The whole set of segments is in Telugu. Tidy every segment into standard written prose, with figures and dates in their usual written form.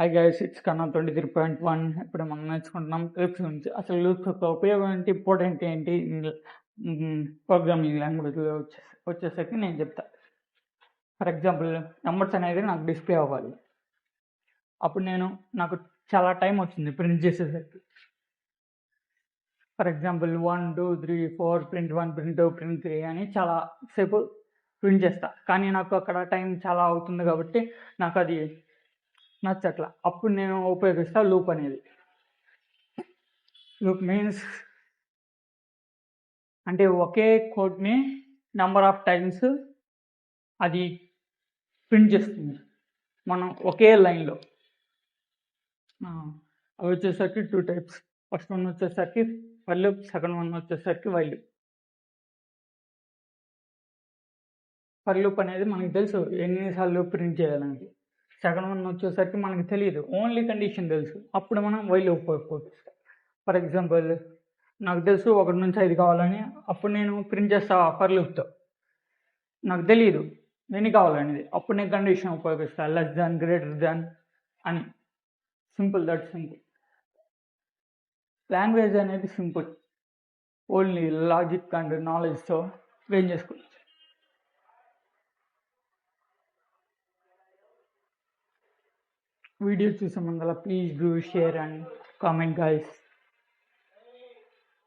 హాయ్ గైస్, ఇట్స్ కన్నా 23.1. ఇప్పుడు మనం నేర్చుకుంటున్నాం లూప్స్ గురించి. అసలు లూప్స్ యొక్క ఉపయోగం ఏంటి, ఇంపార్టెంట్ ఏంటి, ప్రోగ్రామింగ్ లాంగ్వేజ్లో వచ్చేసరికి నేను చెప్తా. ఫర్ ఎగ్జాంపుల్, నెంబర్స్ అనేది నాకు డిస్ప్లే అవ్వాలి. అప్పుడు నాకు చాలా టైం వచ్చింది ప్రింట్ చేసేసరికి. For example 1, 2, 3, 4 print 1, print 2, print 3 అని చాలా సేపు ప్రింట్ చేస్తా. కానీ నాకు అక్కడ టైం చాలా అవుతుంది కాబట్టి నాకు అది నచ్చట్లా. అప్పుడు నేను ఉపయోగిస్తా లూప్ అనేది. లూప్ మీన్స్ అంటే ఒకే కోడ్ని నెంబర్ ఆఫ్ టైమ్స్ అది ప్రింట్ చేస్తుంది మనం ఒకే లైన్లో. అవి వచ్చేసరికి 2 టైప్స్. ఫస్ట్ వన్ వచ్చేసరికి ఫర్ లూప్, సెకండ్ వన్ వచ్చేసరికి వైల్ లూప్. ఫర్ లూప్ అనేది మనకి తెలుసు ఎన్నిసార్లు ప్రింట్ చేయాలని. సెకండ్ వన్ వచ్చేసరికి మనకి తెలియదు, ఓన్లీ కండిషన్ తెలుసు. అప్పుడు మనం వైల్ లూప్ ఉపయోగిస్తాం. ఫర్ ఎగ్జాంపుల్, నాకు తెలుసు 1 నుంచి 5 కావాలని, అప్పుడు నేను ప్రింట్ చేస్తా ఫర్ లూప్తో. నాకు తెలియదు ఎన్ని కావాలనేది, అప్పుడు నేను కండిషన్ ఉపయోగిస్తా, లెస్ దాన్, గ్రేటర్ దాన్ అని. Simple, that simple. లాంగ్వేజ్ అనేది సింపుల్, ఓన్లీ లాజిక్ అండ్ నాలెడ్జ్తో ట్రైన్ చేసుకోవచ్చు. వీడియో చూసే ముందర please do share and comment guys.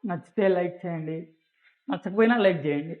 నచ్చితే లైక్ చేయండి, నచ్చకపోయినా లైక్ చేయండి.